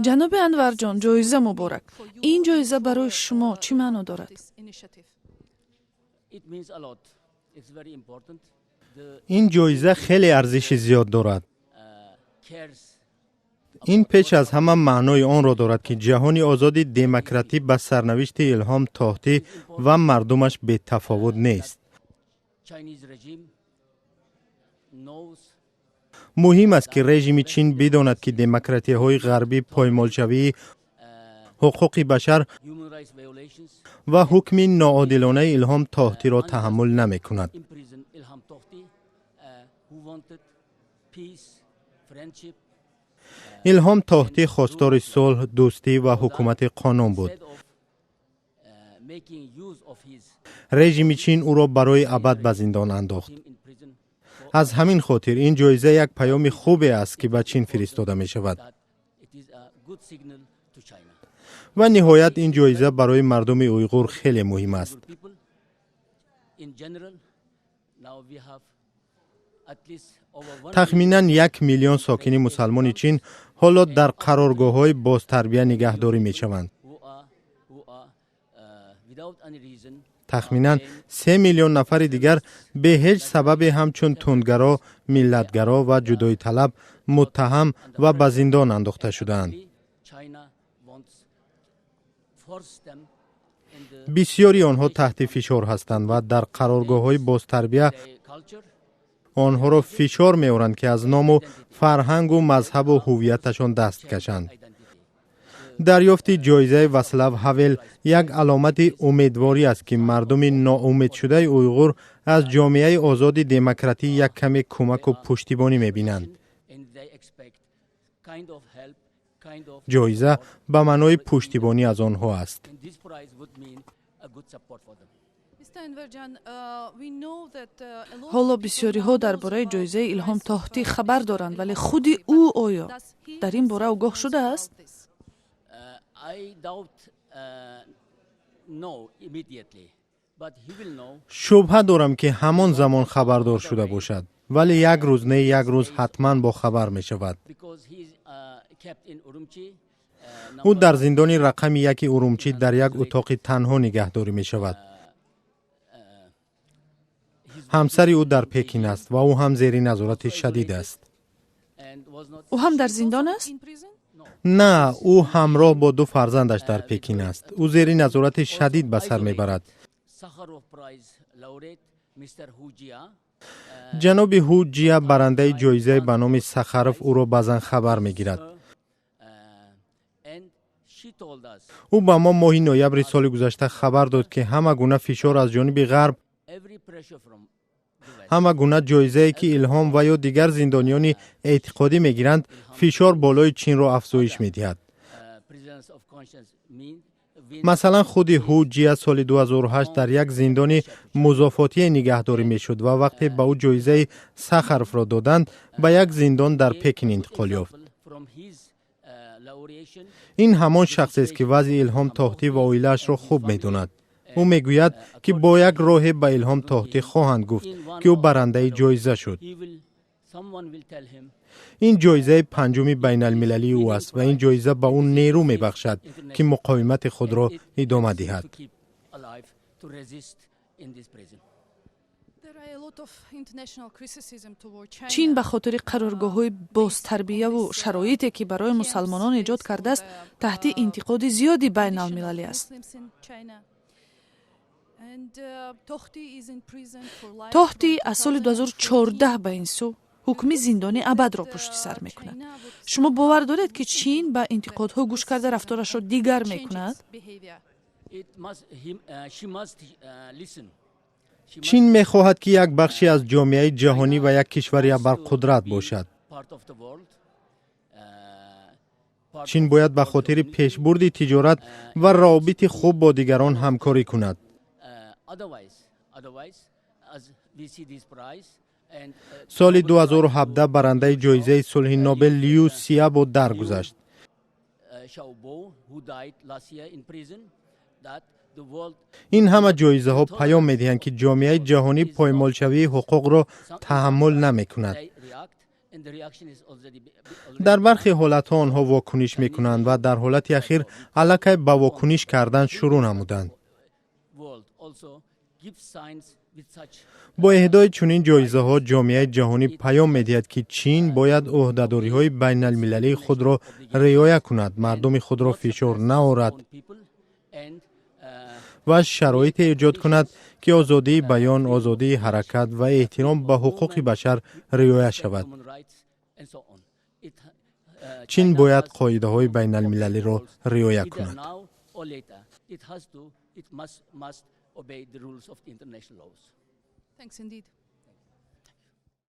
جناب انور جان، جایزه مبارک. این جایزه برای شما چی معنی دارد؟ این جایزه خیلی ارزش زیاد دارد. این پیش از همه معنای آن را دارد که جهانی آزادی دموکراتی به سرنوشت الهام طاهطی و مردمش به تفاوت نیست. مهم است که رژیم چین بداند که دموکراتی های غربی پایمالشوی حقوق بشر و حکم ناعادلانه الهام طاهطی را تحمل نمی کند. الهام طاهطی خواستار صلح، دوستی و حکومت قانون بود. رژیم چین او را برای ابد به زندان انداخت. از همین خاطر این جایزه یک پیام خوبی است که به چین فرستاده می شود. و نهایت این جایزه برای مردم اویغور خیلی مهم است. تخمیناً 1 میلیون ساکن مسلمان چین حالا در قرارگاه‌های بازتربیه نگهداری می‌شوند. تخمیناً 3 میلیون نفر دیگر به هیچ سبب همچون تندگرا، ملتگرا و جدایی طلب متهم و به زندان انداخته شدند. بسیاری آنها تحت فشار هستند و در قرارگاه‌های بازتربیه آنها را فشار می‌آورند که از نام و فرهنگ و مذهب و هویتشان دست کشند. دریافت جایزه واسلاو هاول یک علامت امیدواری است که مردم ناامید شده اویغور از جامعه آزاد دموکراتی یک کمی کمک و پشتیبانی می‌بینند. جایزه به معنای پشتیبانی از آنها است. حالا بسیاری ها درباره جایزه الهام طاهطی خبر دارند، ولی خود او آیا در این باره آگاه شده است؟ شبهه دارم که همان زمان خبردار شده باشد، ولی یک روز نه یک روز حتما با خبر می شود. او در زندان رقم 1 ارومچی در یک اتاق تنها نگهداری می شود. همسر او در پکین است و او هم زیر نظارت شدید است. او هم در زندان است؟ نه، او همراه با 2 فرزندش در پکین است. او زیر نظارت شدید به سر میبرد. جناب هو جیا برنده جایزه به نام سخروف او را بعضاً خبر میگیرد. او با ما ماه نوامبر سال گذشته خبر داد که همه گونه فشار از جانب غرب، همه گونه جایزه‌ای که الهام و یا دیگر زندانیان اعتقادی میگیرند، فشار بالای چین را افزایش میدهد. مثلا خود هو جیا سال 2008 در یک زندان مضافاتی نگهداری میشد و وقتی به او جایزه سخروف را دادند به یک زندان در پکین انتقال یافت. این همان شخص است که وضع الهام طاهطی و عائله‌اش را خوب میداند. او میگوید که با یک راه به الهام طاهطی خواهند گفت که او برنده جایزه شد. این جایزه 5 بین المللی او است و این جایزه به اون نیرو میبخشد که مقاومت خود را ادامه دهد. چین به خاطر قرارگاه‌های بازتربیه و شرایطی که برای مسلمانان ایجاد کرده است تحت انتقاد زیادی بین المللی است. طاهطی از سال 2014 به این سو حکم زندانی ابد را پشت سر میکند. شما باور دارید که چین به انتقادها گوش کرده رفتارش را دیگر میکند؟ چین میخواهد که یک بخشی از جامعه جهانی و یک کشور بر قدرت باشد. چین باید به خاطر پیشبرد تجارت و روابط خوب با دیگران همکاری کند. سال 2017 برنده جایزه صلح نوبل لیو سیابو درگذشت. این همه جایزه ها پیام می‌دهند که جامعه جهانی پایمالشوی حقوق را تحمل نمی کند. در برخی حالتها آنها واکنش میکنند و در حالت اخیر علاقه به واکنش کردن شروع نمودند. با اهدای چنین جایزه ها جامعه جهانی پیام میدهد که چین باید عهده‌داری های بین المللی خود را رعایت کند، مردم خود را فشار نآورد و شرایط ایجاد کند که آزادی بیان، آزادی حرکت و احترام به حقوق بشر رعایت شود. چین باید قاعده های بین المللی را رعایت کند. Thanks indeed.